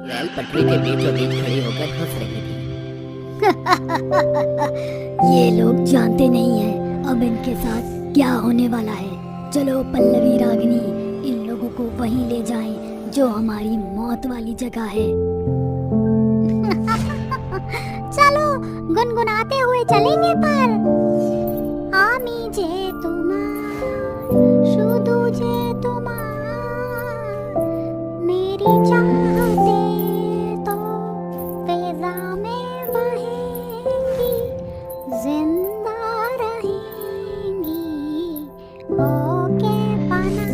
Rail पटरी के बीचों बीच खड़ी होकर हंस रही थी। ये लोग जानते नहीं हैं अब इनके साथ क्या होने वाला है। चलो पल्लवी रागिनी, इन लोगों को वहीं ले जाएं जो हमारी मौत वाली जगह है। चलो गुनगुनाते हुए चलेंगे पर आमी जे तुम्हार शुदू जे तुम्हार मेरी चाहते तो फिजा में बहेंगी जिंदा रहेंगी ओके पाना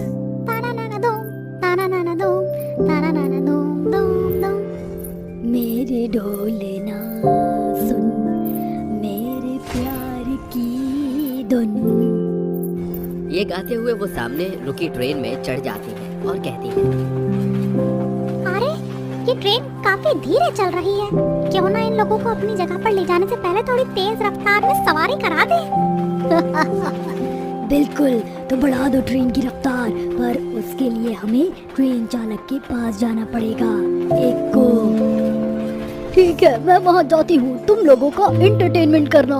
ताना नाना दूम ताना नाना दूम ताना नाना दूम दूम दूम। मेरे ढोले ना सुन मेरे प्यार की धुन। ये गाते हुए वो सामने रुकी ट्रेन में चढ़ जाती है और कहती है, अरे ये ट्रेन काफी धीरे चल रही है, क्यों ना इन लोगों को अपनी जगह पर ले जाने से पहले थोड़ी तेज रफ्तार में सवारी करा दे। बिल्कुल, तो बढ़ा दो ट्रेन की रफ्तार, पर उसके लिए हमें ट्रेन चालक के पास जाना पड़ेगा। एक को ठीक है, मैं वहाँ जाती हूँ, तुम लोगों का एंटरटेनमेंट करना।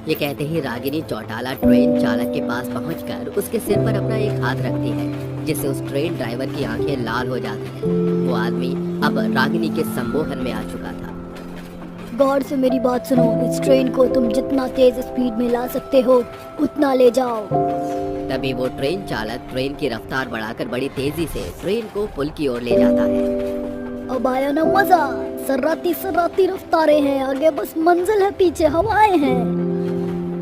ये कहते ही रागिनी चौटाला ट्रेन चालक के पास पहुंचकर उसके सिर पर अपना एक हाथ रखती है, जिससे उस ट्रेन ड्राइवर की आंखें लाल हो जाती हैं। वो आदमी अब रागिनी के सम्मोहन में आ चुका था। गौर से मेरी बात सुनो, इस ट्रेन को तुम जितना तेज स्पीड में ला सकते हो उतना ले जाओ। तभी वो ट्रेन चालक ट्रेन की रफ्तार बढ़ाकर बड़ी तेजी से ट्रेन को पुल की ओर ले जाता है। अब आया ना मजा, सर्राती सर्राती रफ्तारें हैं, आगे बस मंजिल है, पीछे हवाएं हैं।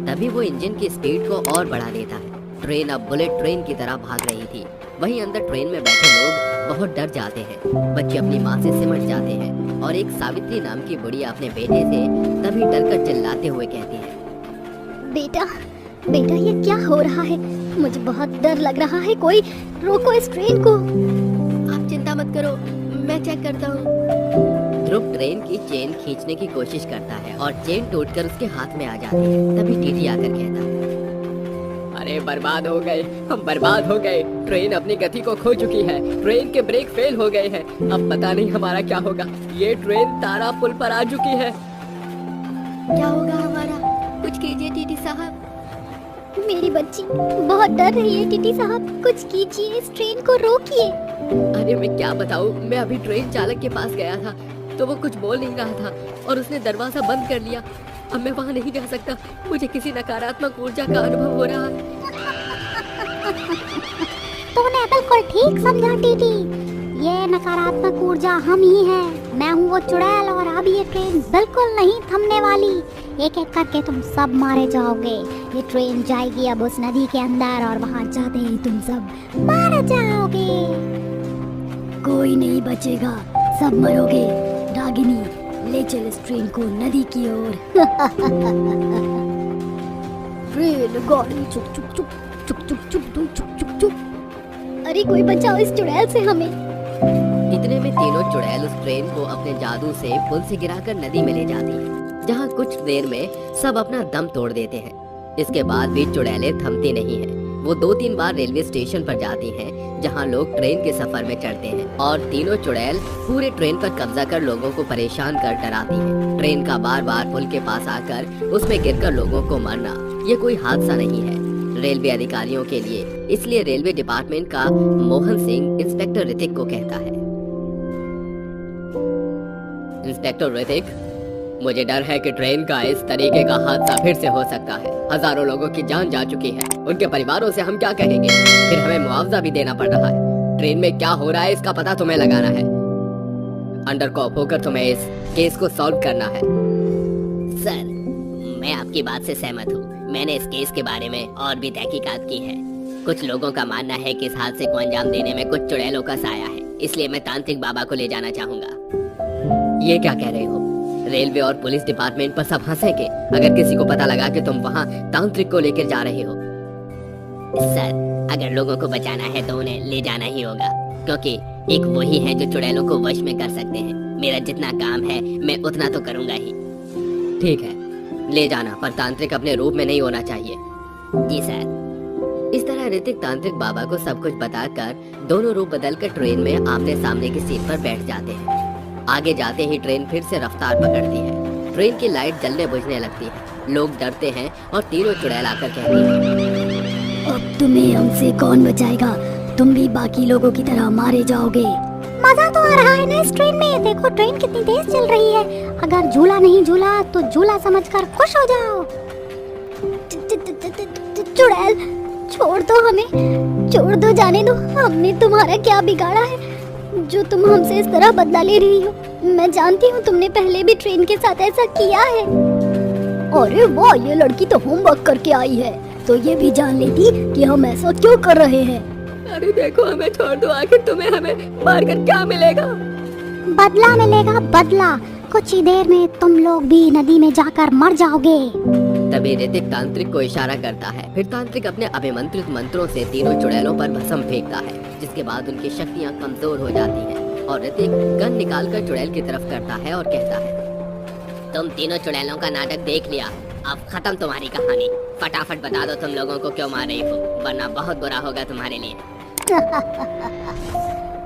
तभी वो इंजन की स्पीड को और बढ़ा देता है। ट्रेन अब बुलेट ट्रेन की तरह भाग रही थी। वहीं अंदर ट्रेन में बैठे लोग बहुत डर जाते हैं। बच्चे अपनी माँ से सिमट जाते हैं और एक सावित्री नाम की बुढ़िया अपने बेटे से तभी डरकर चिल्लाते हुए कहती है, बेटा बेटा ये क्या हो रहा है, मुझे बहुत डर लग रहा है, कोई रोको इस ट्रेन को। आप चिंता मत करो, मैं चेक करता हूँ। ध्रुव ट्रेन की चेन खींचने की कोशिश करता है और चेन टूटकर उसके हाथ में आ जाती है। तभी टीटी आकर कहता है, अरे बर्बाद हो गए, हम बर्बाद हो गए। ट्रेन अपनी गति को खो चुकी है, ट्रेन के ब्रेक फेल हो गए हैं। अब पता नहीं हमारा क्या होगा। ये ट्रेन तारा पुल पर आ चुकी है। क्या होगा हमारा? कुछ कीजिए टीटी साहब। मेरी बच्ची बहुत डर रही है, टीटी साहब कुछ कीजिए, इस ट्रेन को रोकिए। अरे मैं क्या बताऊँ, मैं अभी ट्रेन चालक के पास गया था तो वो कुछ बोल नहीं रहा था और उसने दरवाजा बंद कर लिया। अब मैं वहाँ नहीं जा सकता, मुझे किसी नकारात्मक ऊर्जा का अनुभव हो रहा है। तूने बिल्कुल ठीक समझा टीटी, ये नकारात्मक ऊर्जा हम ही हैं। मैं हूँ वो चुड़ैल और अब ये ट्रेन बिल्कुल नहीं थमने वाली। एक एक करके तुम सब मारे जाओगे। ये ट्रेन जाएगी अब उस नदी के अंदर और वहाँ जाते ही तुम सब मारे जाओगे। कोई नहीं बचेगा, सब मरोगे। रागिनी ले चल इस ट्रेन को नदी की ओर। रेल गाड़ी चुप चुप चुप चुप चुप चुप चुप चुप चुप चुप। अरे कोई बचाओ इस चुड़ैल से हमें। इतने में तीनों चुड़ैल उस ट्रेन को अपने जादू से पुल से गिराकर नदी में ले जाती है, जहाँ कुछ देर में सब अपना दम तोड़ देते हैं। इसके बाद भी चुड़ैलें थमती नहीं हैं। वो 2-3 बार रेलवे स्टेशन पर जाती हैं, जहाँ लोग ट्रेन के सफर में चढ़ते हैं और तीनों चुड़ैल पूरे ट्रेन पर कब्जा कर लोगों को परेशान कर डराती हैं। ट्रेन का बार बार पुल के पास आकर उसमें गिरकर लोगों को मारना ये कोई हादसा नहीं है रेलवे अधिकारियों के लिए। इसलिए रेलवे डिपार्टमेंट का मोहन सिंह इंस्पेक्टर ऋतिक को कहता है, इंस्पेक्टर ऋतिक, मुझे डर है कि ट्रेन का इस तरीके का हादसा फिर से हो सकता है। हजारों लोगों की जान जा चुकी है, उनके परिवारों से हम क्या कहेंगे? फिर हमें मुआवजा भी देना पड़ रहा है। ट्रेन में क्या हो रहा है इसका पता तुम्हें लगाना है। अंडर कॉप होकर तुम्हें इस केस को सॉल्व करना है। सर, मैं आपकी बात से सहमत हूँ। मैंने इस केस के बारे में और भी तहकीकात की है। कुछ लोगों का मानना है कि इस हादसे को अंजाम देने में कुछ चुड़ैलों का साया है, इसलिए मैं तांत्रिक बाबा को ले जाना चाहूंगा। ये क्या कह रहे हो? रेलवे और पुलिस डिपार्टमेंट पर सब हंसेंगे अगर किसी को पता लगा कि तुम वहाँ तांत्रिक को लेकर जा रहे हो। सर, अगर लोगों को बचाना है तो उन्हें ले जाना ही होगा, क्योंकि एक वही है जो चुड़ैलों को वश में कर सकते हैं। मेरा जितना काम है मैं उतना तो करूंगा ही। ठीक है, ले जाना, पर तांत्रिक अपने रूप में नहीं होना चाहिए। जी सर। इस तरह ऋतिक तांत्रिक बाबा को सब कुछ बताकर दोनों रूप बदलकर ट्रेन में आमने सामने की सीट पर बैठ जाते हैं। आगे जाते ही ट्रेन फिर से रफ्तार पकड़ती है। ट्रेन की लाइट जलने बुझने लगती है। लोग डरते हैं और तीनों चुड़ैल आकर कहती है, अब तुम्हें हमसे कौन बचाएगा? तुम भी बाकी लोगों की तरह मारे जाओगे। मजा तो आ रहा है ना इस ट्रेन में। देखो ट्रेन कितनी तेज चल रही है। अगर झूला नहीं झूला तो झूला समझकर खुश हो जाओ। चुड़ैल छोड़ दो हमें, छोड़ दो, जाने दो। हमने तुम्हारा क्या बिगाड़ा है जो तुम हमसे इस तरह बदला ले रही हो? मैं जानती हूँ तुमने पहले भी ट्रेन के साथ ऐसा किया है। अरे वाह, ये लड़की तो होमवर्क करके आई है, तो ये भी जान लेती कि हम ऐसा क्यों कर रहे हैं। अरे देखो, हमें छोड़ दो, आखिर तुम्हें हमें मारकर क्या मिलेगा? बदला मिलेगा, बदला। कुछ ही देर में तुम लोग भी नदी में जाकर मर जाओगे। तभी ऋतिक तांत्रिक को इशारा करता है। फिर तांत्रिक अपने अभिमंत्रित मंत्रों से तीनों चुड़ैलों पर भस्म फेंकता है, जिसके बाद उनकी शक्तियाँ कमजोर हो जाती हैं और ऋतिक गन निकालकर चुड़ैल की तरफ करता है और कहता है, तुम तीनों चुड़ैलों का नाटक देख लिया, अब खत्म तुम्हारी कहानी। फटाफट बता दो तुम लोगों को क्यों मार रही हो, वरना बहुत बुरा होगा तुम्हारे लिए।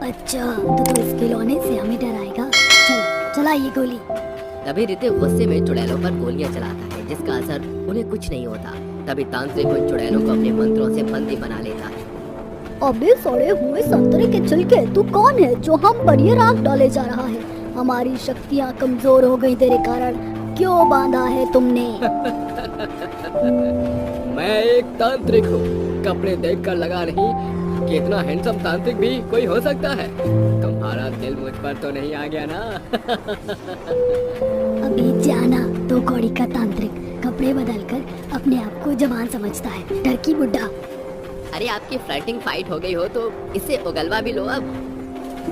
अच्छा, तो इस खिलौने से हमें डराएगा? चल चला ये गोली। तभी ऋतिक गुस्से में चुड़ैलों पर गोलियां चलाता है, जिसका असर उन्हें कुछ नहीं होता। तभी तांत्रिक उन चुड़ैलों को अपने मंत्रों से बंदी बना लेता है। अबे सड़े हुए संतरे के छिलके, तू कौन है जो हम पर ये राख डाले जा रहा है? हमारी शक्तियाँ कमजोर हो गई तेरे कारण, क्यों बांधा है तुमने? मैं एक तांत्रिक हूँ, कपड़े देखकर लगा नहीं कि इतना हैंडसम तांत्रिक भी कोई हो सकता है। तुम्हारा दिल मुझ पर तो नहीं आ गया ना? अभी जाना तो कौड़ी का तांत्रिक कपड़े बदलकर अपने आप को जवान समझता है, टर्की बुड्ढा। अरे आपकी फ्लर्टिंग फाइट हो गई हो तो इससे उगलवा भी लो अब।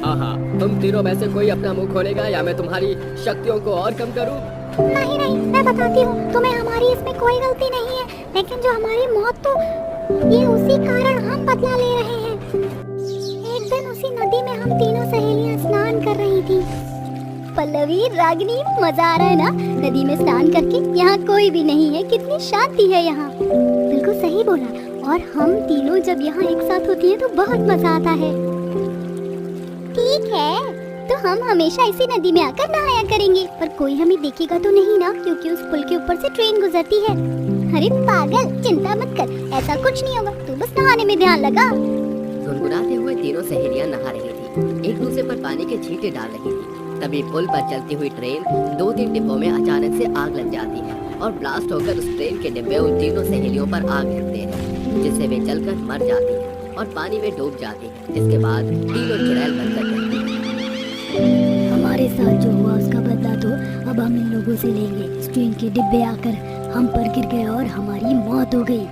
हाँ, तुम तीनों में से कोई अपना मुंह खोलेगा या मैं तुम्हारी शक्तियों को और कम करूँ? नहीं नहीं, मैं बताती हूँ तुम्हें, हमारी इसमें कोई गलती नहीं है, लेकिन जो हमारी मौत तो ये उसी कारण हम बदला ले रहे हैं। एक दिन उसी नदी में हम तीनों सहेलियां स्नान कर रही थी। पल्लवी, रागिनी, मजा आ रहा है ना नदी में स्नान करके? यहाँ कोई भी नहीं है, कितनी शांति है यहाँ। बिल्कुल सही बोला। और हम तीनों जब यहाँ एक साथ होती हैं तो बहुत मजा आता है। ठीक है, तो हम हमेशा इसी नदी में आकर नहाया करेंगे, पर कोई हमें देखेगा तो नहीं ना, क्योंकि उस पुल के ऊपर से ट्रेन गुजरती है। अरे पागल, चिंता मत कर, ऐसा कुछ नहीं होगा, तू बस नहाने में ध्यान लगा। गुनगुनाते हुए तीनों सहेलियां नहा रही थी, एक दूसरे पर पानी के छींटे डाल रही थी। तभी पुल पर चलती हुई ट्रेन 2-3 डिब्बों में अचानक से आग लग जाती है और ब्लास्ट होकर उस ट्रेन के डिब्बे उन तीनों सहेलियों पर आग लगते हैं, जिससे वे जलकर मर जाती हैं और पानी में डूब जाती हैं। जिसके बाद तीनों चुड़ैल बनकर रहती हैं। हमारे साथ जो हुआ उसका बदला तो अब हम इन लोगों से लेंगे। इस ट्रेन के डिब्बे आकर हम पर गिर गए और हमारी मौत हो गई,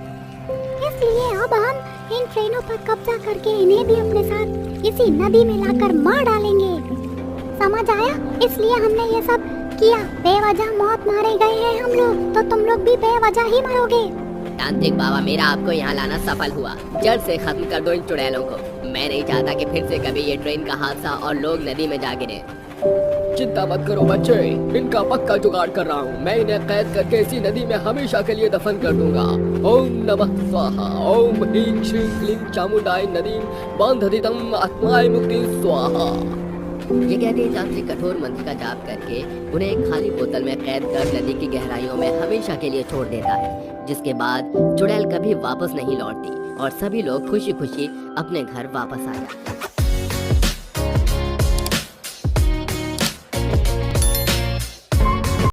इसलिए अब हम इन ट्रेनों पर कब्जा करके इन्हें भी अपने साथ इसी नदी में लाकर मार डालेंगे। समझ आया? इसलिए हमने ये सब किया। बेवजह मौत मारे गए हैं हम लोग, तो तुम लोग भी बेवजह ही मरोगे। तांत्रिक बाबा, मेरा आपको यहाँ लाना सफल हुआ। जड़ से खत्म कर दो इन चुड़ैलों को। मैं नहीं चाहता कि फिर से कभी ये ट्रेन का हादसा और लोग नदी में जा गिरे। चिंता मत करो बच्चे, इनका पक्का जुगाड़ कर रहा हूँ। मैं इन्हें कैद करके इसी नदी में हमेशा के लिए दफन कर दूंगा। ओम नमः स्वाहा, ओम ह्रीं श्रीं क्लीं चामुंडाय नदीं बांधदितं आत्माय मुक्ति स्वाहा। ये कहते ही तांत्रिक कठोर मंत्र का जाप करके उन्हें एक खाली बोतल में कैद कर नदी की गहराइयों में हमेशा के लिए छोड़ देता है, जिसके बाद चुड़ैल कभी वापस नहीं लौटती और सभी लोग खुशी खुशी अपने घर वापस आ जाते हैं।